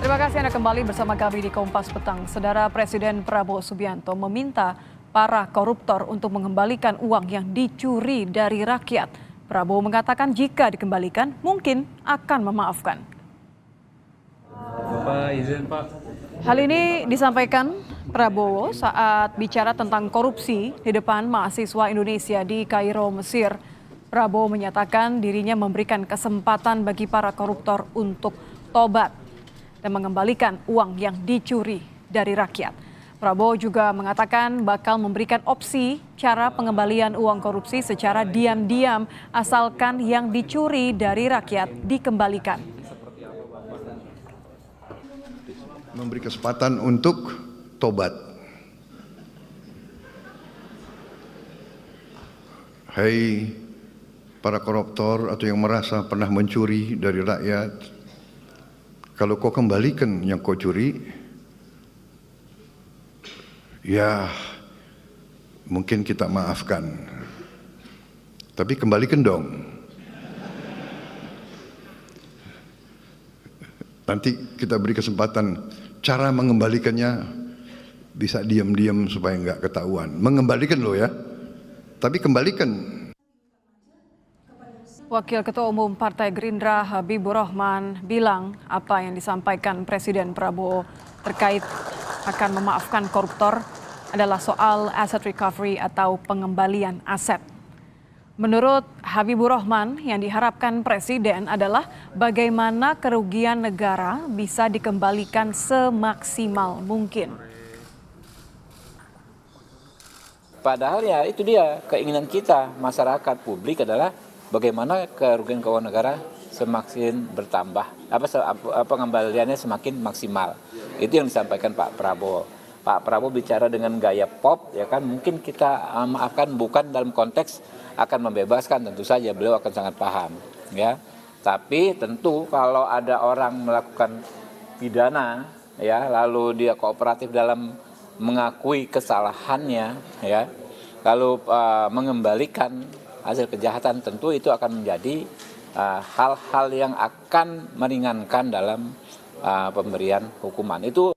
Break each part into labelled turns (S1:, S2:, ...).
S1: Terima kasih Anda kembali bersama kami di Kompas Petang. Saudara Presiden Prabowo Subianto meminta para koruptor untuk mengembalikan uang yang dicuri dari rakyat. Prabowo mengatakan jika dikembalikan mungkin akan memaafkan.
S2: Bapak izin Pak.
S1: Hal ini disampaikan Prabowo saat bicara tentang korupsi di depan mahasiswa Indonesia di Kairo, Mesir. Prabowo menyatakan dirinya memberikan kesempatan bagi para koruptor untuk tobat dan mengembalikan uang yang dicuri dari rakyat. Prabowo juga mengatakan bakal memberikan opsi cara pengembalian uang korupsi secara diam-diam asalkan yang dicuri dari rakyat dikembalikan.
S3: Memberi kesempatan untuk tobat. Hai para koruptor atau yang merasa pernah mencuri dari rakyat, kalau kau kembalikan yang kau curi, ya mungkin kita maafkan. Tapi kembalikan dong. Nanti kita beri kesempatan cara mengembalikannya bisa diam-diam supaya nggak ketahuan. Mengembalikan loh ya, tapi kembalikan.
S1: Wakil Ketua Umum Partai Gerindra Habibur Rahman bilang apa yang disampaikan Presiden Prabowo terkait akan memaafkan koruptor adalah soal asset recovery atau pengembalian aset. Menurut Habibur Rahman, yang diharapkan Presiden adalah bagaimana kerugian negara bisa dikembalikan semaksimal mungkin.
S4: Padahal ya itu dia keinginan kita masyarakat publik adalah bagaimana kerugian keuangan negara semakin bertambah, pengembaliannya semakin maksimal. Itu yang disampaikan Pak Prabowo. Pak Prabowo bicara dengan gaya pop, ya kan? Mungkin kita maafkan bukan dalam konteks akan membebaskan, tentu saja beliau akan sangat paham, ya. Tapi tentu kalau ada orang melakukan pidana, ya, lalu dia kooperatif dalam mengakui kesalahannya, ya, lalu mengembalikan hasil kejahatan, tentu itu akan menjadi hal-hal yang akan meringankan dalam pemberian hukuman. Itu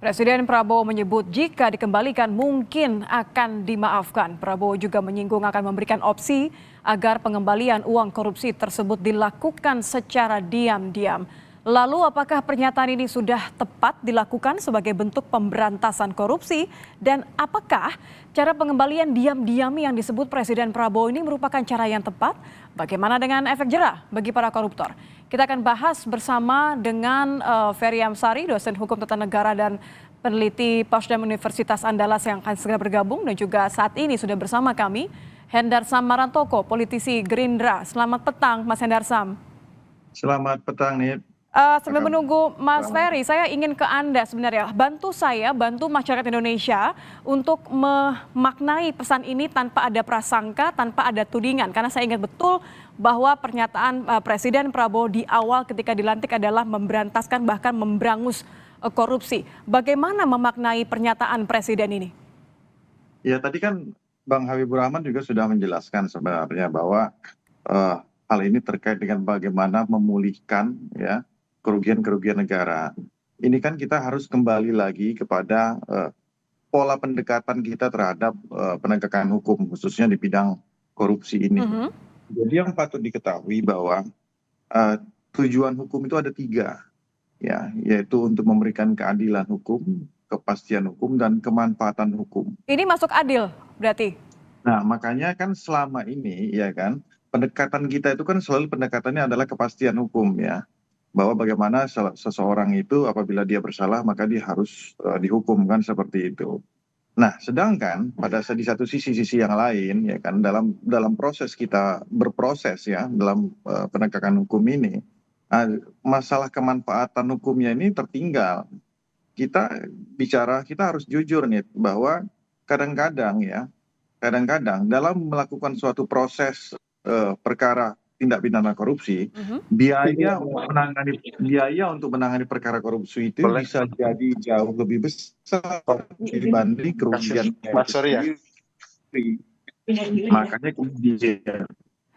S1: Presiden Prabowo menyebut jika dikembalikan mungkin akan dimaafkan. Prabowo juga menyinggung akan memberikan opsi agar pengembalian uang korupsi tersebut dilakukan secara diam-diam. Lalu apakah pernyataan ini sudah tepat dilakukan sebagai bentuk pemberantasan korupsi? Dan apakah cara pengembalian diam-diam yang disebut Presiden Prabowo ini merupakan cara yang tepat? Bagaimana dengan efek jerah bagi para koruptor? Kita akan bahas bersama dengan Ferry Amsari, dosen hukum tata negara dan peneliti Potsdam Universitas Andalas yang akan segera bergabung. Dan juga saat ini sudah bersama kami Hendarsam Marantoko, politisi Gerindra. Selamat petang Mas Hendarsam.
S5: Selamat petang nih.
S1: Sambil menunggu Mas Ferry, saya ingin ke Anda sebenarnya. Bantu masyarakat Indonesia untuk memaknai pesan ini tanpa ada prasangka, tanpa ada tudingan. Karena saya ingat betul bahwa pernyataan Presiden Prabowo di awal ketika dilantik adalah memberantaskan bahkan memberangus korupsi. Bagaimana memaknai pernyataan Presiden ini?
S5: Ya tadi kan Bang Habibur Rahman juga sudah menjelaskan sebenarnya bahwa hal ini terkait dengan bagaimana memulihkan ya kerugian-kerugian negara. Ini kan kita harus kembali lagi kepada pola pendekatan kita terhadap penegakan hukum, khususnya di bidang korupsi ini. Jadi yang patut diketahui bahwa tujuan hukum itu ada 3, ya, yaitu untuk memberikan keadilan hukum, kepastian hukum, dan kemanfaatan hukum.
S1: Ini masuk adil berarti?
S5: Nah, makanya kan selama ini, ya kan, pendekatan kita itu kan selalu pendekatannya adalah kepastian hukum, ya. Bahwa bagaimana seseorang itu apabila dia bersalah maka dia harus dihukum, kan seperti itu. Nah, sedangkan di satu sisi yang lain ya kan dalam proses kita berproses ya dalam penegakan hukum ini masalah kemanfaatan hukumnya ini tertinggal. Kita harus jujur nih bahwa kadang-kadang dalam melakukan suatu proses perkara tindak pidana korupsi, biaya untuk menangani perkara korupsi itu bisa jadi jauh lebih besar dibanding kerugian. Makanya kemudian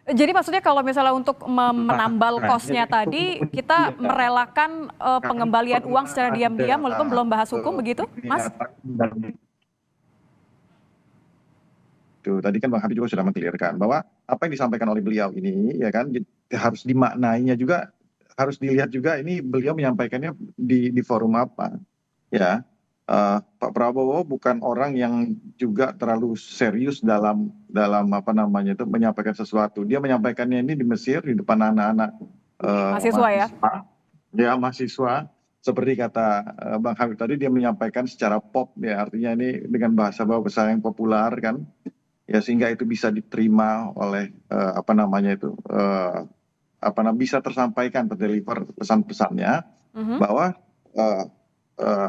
S1: Jadi maksudnya kalau misalnya untuk menambal kosnya
S5: Jadi
S1: tadi, kita
S5: kemudian
S1: merelakan
S5: kan
S1: pengembalian uang
S5: perlu
S1: secara diam-diam walaupun belum bahas hukum begitu, Mas?
S5: niatan dan itu tadi kan Bang Habib juga sudah mengklirkan bahwa apa yang disampaikan oleh beliau ini ya kan harus dimaknainya juga, harus dilihat juga ini beliau menyampaikannya di forum apa ya. Pak Prabowo bukan orang yang juga terlalu serius dalam apa namanya itu menyampaikan sesuatu. Dia menyampaikannya ini di Mesir di depan anak-anak
S1: Mahasiswa ya?
S5: mahasiswa, ya mahasiswa. Seperti kata Bang Habib tadi, dia menyampaikan secara pop ya, artinya ini dengan bahasa yang populer kan, ya sehingga itu bisa diterima oleh apa namanya itu bisa tersampaikan, terdeliver pesan-pesannya
S1: Mhm.
S5: bahwa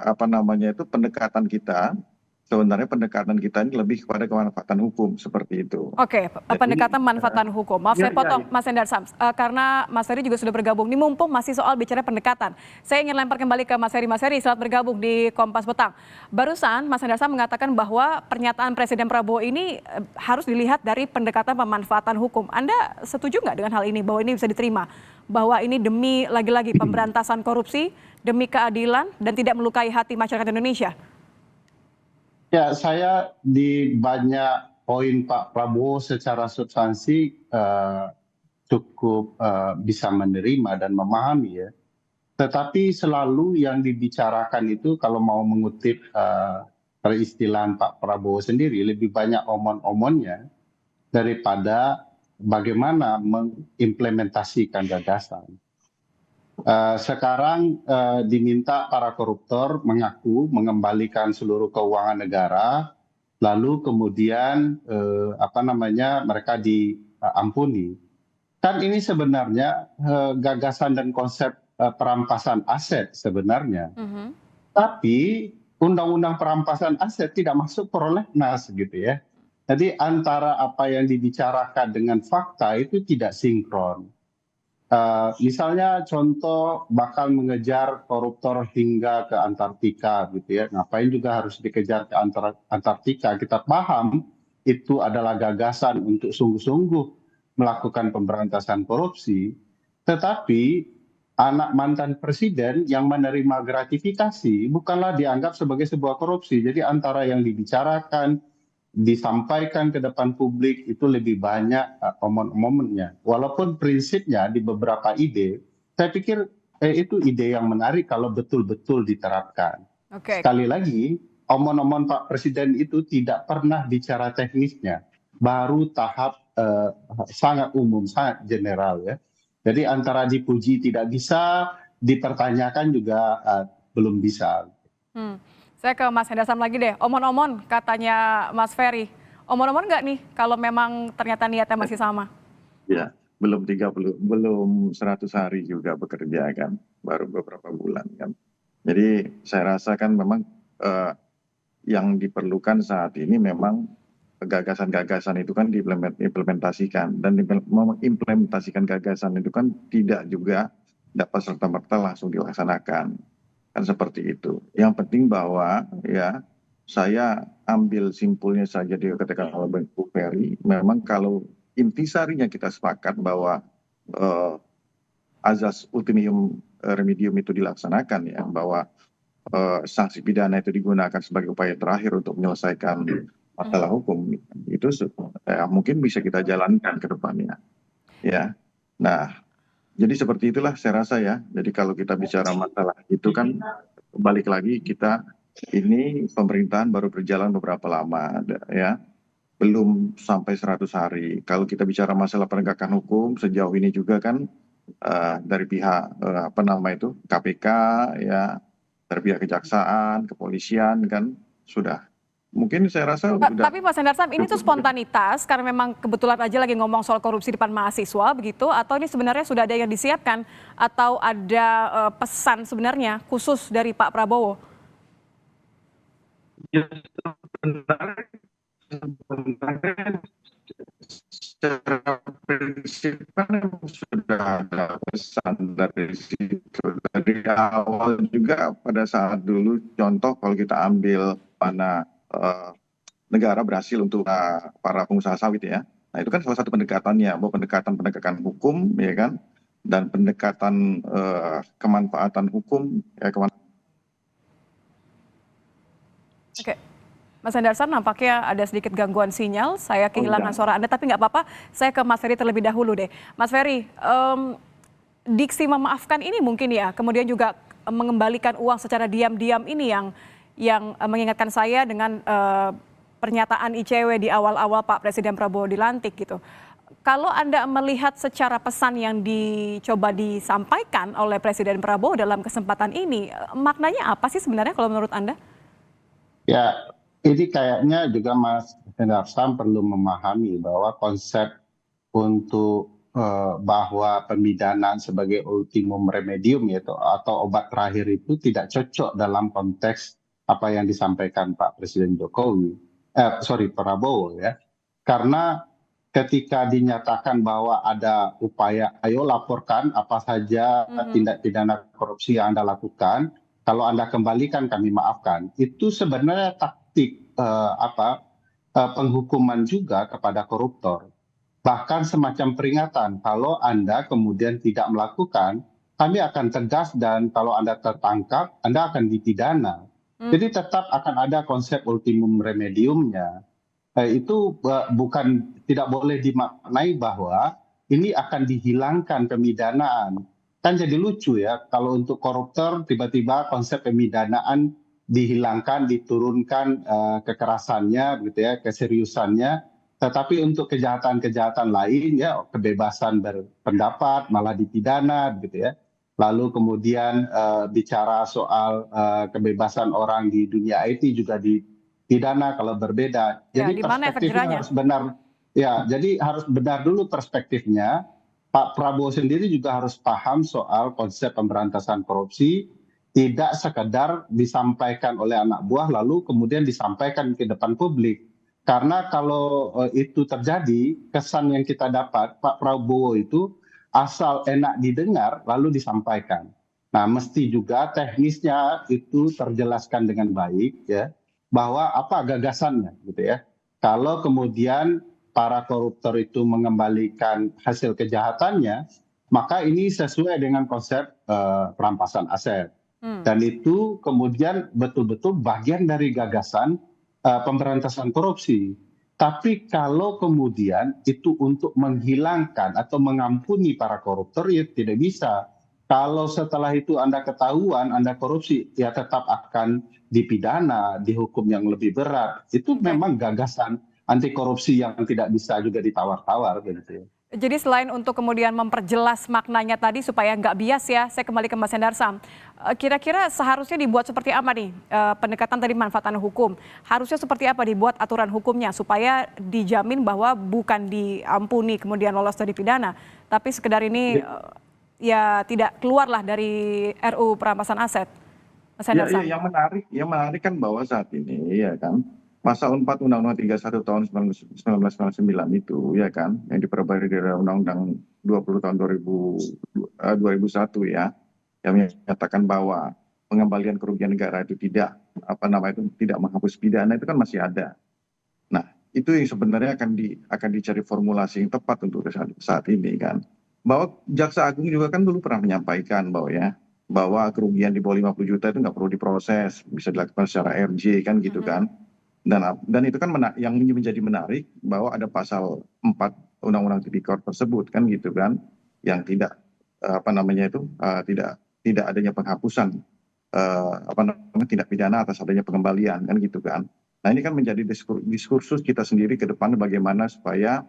S5: apa namanya itu pendekatan kita, sebenarnya pendekatan kita ini lebih kepada kemanfaatan hukum seperti itu.
S1: Oke,
S5: Jadi
S1: pendekatan manfaatan hukum. Maaf
S5: ya
S1: saya
S5: ya
S1: potong Mas Endar Sams, karena Mas Heri juga sudah bergabung. Ini mumpung masih soal bicara pendekatan. Saya ingin lempar kembali ke Mas Heri. Mas Heri, selamat bergabung di Kompas Petang. Barusan Mas Endar Sams mengatakan bahwa pernyataan Presiden Prabowo ini harus dilihat dari pendekatan pemanfaatan hukum. Anda setuju nggak dengan hal ini, bahwa ini bisa diterima? Bahwa ini demi lagi-lagi pemberantasan korupsi, demi keadilan, dan tidak melukai hati masyarakat Indonesia?
S2: Ya, saya di banyak poin Pak Prabowo secara substansi cukup bisa menerima dan memahami ya. Tetapi selalu yang dibicarakan itu kalau mau mengutip peristilahan Pak Prabowo sendiri, lebih banyak omon-omonnya daripada bagaimana mengimplementasikan gagasan. Sekarang diminta para koruptor mengaku mengembalikan seluruh keuangan negara, lalu kemudian mereka diampuni. Kan ini sebenarnya gagasan dan konsep perampasan aset sebenarnya.
S1: Mhm.
S2: Tapi undang-undang perampasan aset tidak masuk prolegnas gitu ya. Jadi antara apa yang dibicarakan dengan fakta itu tidak sinkron. Misalnya contoh bakal mengejar koruptor hingga ke Antartika gitu ya. Ngapain juga harus dikejar ke Antartika? Kita paham itu adalah gagasan untuk sungguh-sungguh melakukan pemberantasan korupsi. Tetapi anak mantan presiden yang menerima gratifikasi bukanlah dianggap sebagai sebuah korupsi. Jadi antara yang dibicarakan, disampaikan ke depan publik itu lebih banyak omon-omonnya. Walaupun prinsipnya di beberapa ide, saya pikir itu ide yang menarik kalau betul-betul diterapkan.
S1: Oke.
S2: Sekali lagi, omon-omon Pak Presiden itu tidak pernah bicara teknisnya, baru tahap sangat umum, sangat general ya. Jadi antara dipuji tidak bisa, dipertanyakan juga belum bisa.
S1: Saya ke Mas Hendasam lagi deh. Omon-omon katanya Mas Ferry. Omon-omon nggak nih kalau memang ternyata niatnya masih sama?
S5: ya belum 100 hari juga bekerja kan, baru beberapa bulan kan. Jadi saya rasa kan memang yang diperlukan saat ini memang gagasan-gagasan itu kan diimplementasikan, dan mengimplementasikan gagasan itu kan tidak juga dapat serta-merta langsung dilaksanakan. Kan seperti itu. Yang penting bahwa ya saya ambil simpulnya saja di ketika oleh Bang Ferry, memang kalau intisarinya kita sepakat bahwa azas ultimum remedium itu dilaksanakan ya, bahwa sanksi pidana itu digunakan sebagai upaya terakhir untuk menyelesaikan masalah hukum, itu mungkin bisa kita jalankan ke depannya ya. Nah, jadi seperti itulah saya rasa ya. Jadi kalau kita bicara masalah itu kan balik lagi, kita ini pemerintahan baru berjalan beberapa lama ya. Belum sampai 100 hari. Kalau kita bicara masalah penegakan hukum sejauh ini juga kan dari pihak KPK ya, dari pihak kejaksaan, kepolisian kan sudah. Mungkin saya rasa sudah.
S1: Tapi Mas Hendarsam, ini tuh spontanitas karena memang kebetulan aja lagi ngomong soal korupsi di depan mahasiswa begitu, atau ini sebenarnya sudah ada yang disiapkan, atau ada pesan sebenarnya khusus dari Pak Prabowo?
S5: Ya, sebenarnya secara prinsip kan sudah ada pesan dari situ. Dari awal juga pada saat dulu, contoh kalau kita ambil negara berhasil untuk para pengusaha sawit ya. Nah itu kan salah satu pendekatannya, bahwa pendekatan penegakan hukum, ya kan, dan pendekatan kemanfaatan hukum, ya
S1: Oke, Mas Hendarsam nampaknya ada sedikit gangguan sinyal. Saya kehilangan
S5: iya.
S1: suara Anda, tapi nggak apa-apa. Saya ke Mas Ferry terlebih dahulu deh. Mas Ferry, diksi memaafkan ini mungkin ya, kemudian juga mengembalikan uang secara diam-diam ini yang mengingatkan saya dengan pernyataan ICW di awal-awal Pak Presiden Prabowo dilantik gitu. Kalau Anda melihat secara pesan yang dicoba disampaikan oleh Presiden Prabowo dalam kesempatan ini, maknanya apa sih sebenarnya kalau menurut Anda?
S2: Ya, ini kayaknya juga Mas Hendarsam perlu memahami bahwa konsep untuk bahwa pemidanaan sebagai ultimum remedium yaitu atau obat terakhir itu tidak cocok dalam konteks apa yang disampaikan Pak Presiden Prabowo ya. Karena ketika dinyatakan bahwa ada upaya, ayo laporkan apa saja tindak pidana korupsi yang Anda lakukan, kalau Anda kembalikan kami maafkan. Itu sebenarnya taktik penghukuman juga kepada koruptor. Bahkan semacam peringatan, kalau Anda kemudian tidak melakukan, kami akan tegas dan kalau Anda tertangkap, Anda akan dipidana. Jadi tetap akan ada konsep ultimum remediumnya. Itu bukan tidak boleh dimaknai bahwa ini akan dihilangkan pemidanaan. Kan jadi lucu ya, kalau untuk koruptor tiba-tiba konsep pemidanaan dihilangkan, diturunkan kekerasannya, gitu ya, keseriusannya. Tetapi untuk kejahatan-kejahatan lain ya kebebasan berpendapat malah dipidana gitu ya. Lalu kemudian bicara soal kebebasan orang di dunia IT juga dipidana kalau berbeda.
S1: Ya,
S2: Jadi
S1: di mana efek
S2: perspektifnya
S1: jerahnya?
S2: harus benar. Ya, jadi harus benar dulu perspektifnya. Pak Prabowo sendiri juga harus paham soal konsep pemberantasan korupsi. Tidak sekedar disampaikan oleh anak buah lalu kemudian disampaikan ke depan publik. Karena kalau itu terjadi, kesan yang kita dapat, Pak Prabowo itu asal enak didengar, lalu disampaikan. Nah, mesti juga teknisnya itu terjelaskan dengan baik, ya, bahwa apa gagasannya, gitu ya. Kalau kemudian para koruptor itu mengembalikan hasil kejahatannya, maka ini sesuai dengan konsep perampasan aset. Dan itu kemudian betul-betul bagian dari gagasan pemberantasan korupsi. Tapi kalau kemudian itu untuk menghilangkan atau mengampuni para koruptor, ya tidak bisa. Kalau setelah itu Anda ketahuan, Anda korupsi, ya tetap akan dipidana, dihukum yang lebih berat. Itu memang gagasan anti korupsi yang tidak bisa juga ditawar-tawar. Gitu.
S1: Jadi selain untuk kemudian memperjelas maknanya tadi supaya nggak bias ya, saya kembali ke Mas Hendarsam. Kira-kira seharusnya dibuat seperti apa nih pendekatan tadi manfaatan hukum? Harusnya seperti apa dibuat aturan hukumnya supaya dijamin bahwa bukan diampuni kemudian lolos dari pidana, tapi sekedar ini ya tidak keluarlah dari RUU perampasan aset. Mas Hendarsam.
S5: Ya, yang menarik kan bahwa saat ini ya kan Pasal 4 Undang-Undang 31 tahun 1999 itu ya kan yang diperbarui dari Undang-Undang 20 tahun 2001 ya yang menyatakan bahwa pengembalian kerugian negara itu tidak tidak menghapus pidana itu kan masih ada. Nah, itu yang sebenarnya akan dicari formulasi yang tepat untuk saat ini kan. Bahwa Jaksa Agung juga kan dulu pernah menyampaikan bahwa kerugian di bawah 50 juta itu nggak perlu diproses, bisa dilakukan secara RJ kan gitu kan. Dan itu kan yang menjadi menarik bahwa ada pasal 4 Undang-Undang Tipikor tersebut kan gitu kan yang tidak tidak adanya penghapusan tindak pidana atas adanya pengembalian kan gitu kan. Nah, ini kan menjadi diskursus kita sendiri ke depan bagaimana supaya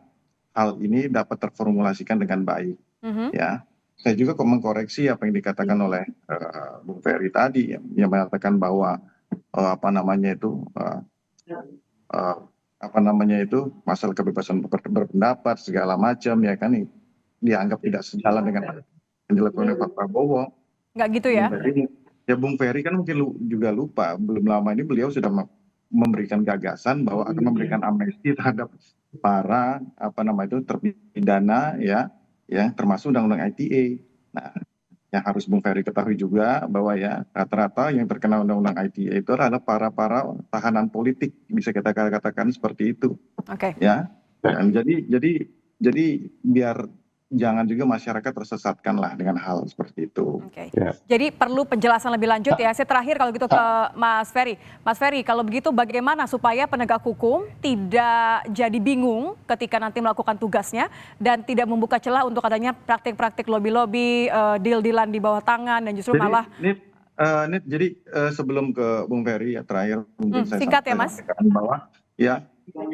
S5: hal ini dapat terformulasikan dengan baik ya. Saya juga mengkoreksi apa yang dikatakan oleh Bung Ferry tadi yang mengatakan bahwa masalah kebebasan berpendapat segala macam ya kan dianggap tidak sejalan dengan yang dilakukan oleh Pak Prabowo.
S1: Nggak gitu ya?
S5: Bung Ferry kan mungkin juga lupa belum lama ini beliau sudah memberikan gagasan bahwa akan memberikan amnesti terhadap para terpidana ya termasuk undang-undang ITE. Nah, yang harus Bung Ferry ketahui juga bahwa ya rata-rata yang terkena undang-undang ITE itu adalah para tahanan politik, bisa kita katakan seperti itu.
S1: Oke.
S5: Ya, Dan jadi biar jangan juga masyarakat tersesatkan lah dengan hal seperti itu.
S1: Oke.
S2: Ya.
S1: Jadi perlu penjelasan lebih lanjut ya. Saya terakhir kalau gitu ke Mas Ferry. Mas Ferry, kalau begitu bagaimana supaya penegak hukum tidak jadi bingung ketika nanti melakukan tugasnya dan tidak membuka celah untuk adanya praktik-praktik lobby-lobby, deal-dealan di bawah tangan dan justru malah
S5: Jadi sebelum ke Bung Ferry ya terakhir mungkin saya
S1: singkat ya, Mas.
S5: sampaikan bahwa ya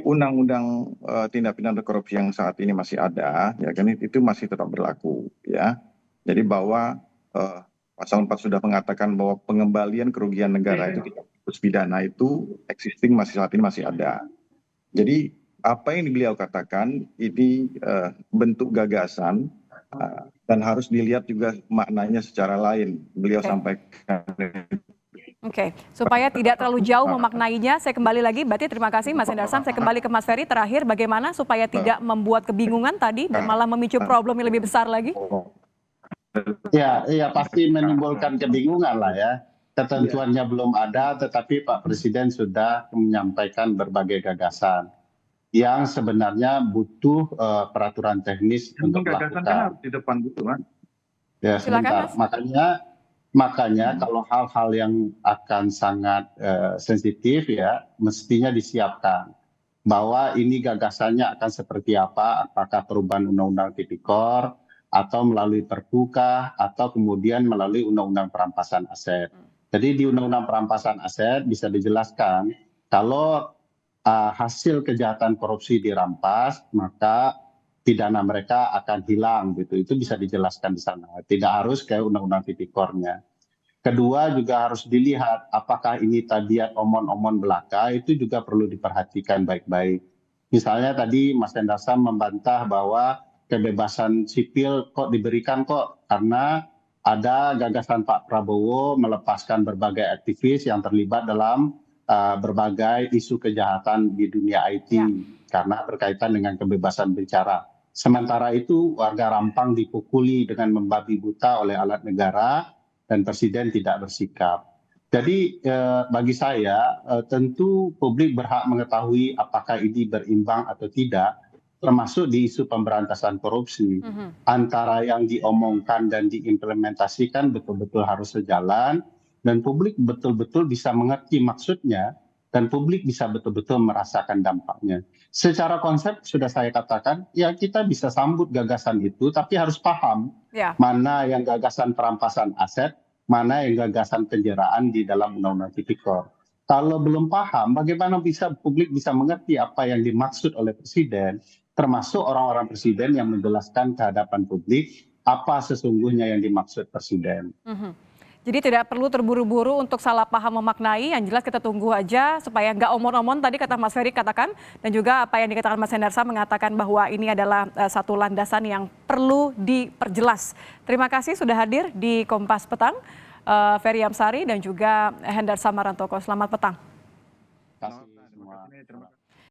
S5: undang-undang tindak pidana korupsi yang saat ini masih ada ya kan itu masih tetap berlaku ya. Jadi bahwa pasal 4 sudah mengatakan bahwa pengembalian kerugian negara itu tidak harus pidana itu existing saat ini masih ada. Jadi apa yang beliau katakan ini bentuk gagasan dan harus dilihat juga maknanya secara lain. Beliau sampaikan.
S1: Oke, supaya tidak terlalu jauh memaknainya, saya kembali lagi. Berarti terima kasih Mas Hendar Sam. Saya kembali ke Mas Ferry terakhir. Bagaimana supaya tidak membuat kebingungan tadi dan malah memicu problem yang lebih besar lagi?
S2: Ya, pasti menimbulkan kebingungan lah ya. Ketentuannya belum ada, tetapi Pak Presiden sudah menyampaikan berbagai gagasan yang sebenarnya butuh peraturan teknis untuk
S5: Gagasan kan
S2: dilakukan.
S5: harus di depan gitu kan.
S2: Ya,
S1: Silakan,
S2: sebentar.
S1: Mas.
S2: Makanya kalau hal-hal yang akan sangat sensitif ya, mestinya disiapkan bahwa ini gagasannya akan seperti apa, apakah perubahan undang-undang tipikor atau melalui perpukah atau kemudian melalui undang-undang perampasan aset. Jadi di undang-undang perampasan aset bisa dijelaskan kalau hasil kejahatan korupsi dirampas, maka pidana mereka akan hilang gitu. Itu bisa dijelaskan di sana. Tidak harus kayak undang-undang tipikornya. Kedua juga harus dilihat apakah ini tadi omon-omon belaka itu juga perlu diperhatikan baik-baik. Misalnya tadi Mas Hendar Sam membantah bahwa kebebasan sipil kok diberikan kok karena ada gagasan Pak Prabowo melepaskan berbagai aktivis yang terlibat dalam berbagai isu kejahatan di dunia IT karena berkaitan dengan kebebasan bicara. Sementara itu warga Rampang dipukuli dengan membabi buta oleh alat negara dan Presiden tidak bersikap. Jadi bagi saya tentu publik berhak mengetahui apakah ini berimbang atau tidak, termasuk di isu pemberantasan korupsi. Antara yang diomongkan dan diimplementasikan betul-betul harus sejalan dan publik betul-betul bisa mengerti maksudnya dan publik bisa betul-betul merasakan dampaknya. Secara konsep sudah saya katakan, ya kita bisa sambut gagasan itu, tapi harus paham mana yang gagasan perampasan aset, mana yang gagasan penjaraan di dalam undang-undang tipikor. Kalau belum paham, bagaimana publik bisa mengerti apa yang dimaksud oleh Presiden, termasuk orang-orang Presiden yang menjelaskan ke hadapan publik apa sesungguhnya yang dimaksud Presiden.
S1: Jadi tidak perlu terburu-buru untuk salah paham memaknai, yang jelas kita tunggu aja supaya nggak omon-omon tadi kata Mas Ferry katakan, dan juga apa yang dikatakan Mas Hendar Sam mengatakan bahwa ini adalah satu landasan yang perlu diperjelas. Terima kasih sudah hadir di Kompas Petang, Ferry Amsari dan juga Hendar Sam Marantoko. Selamat petang.
S2: Terima kasih semua.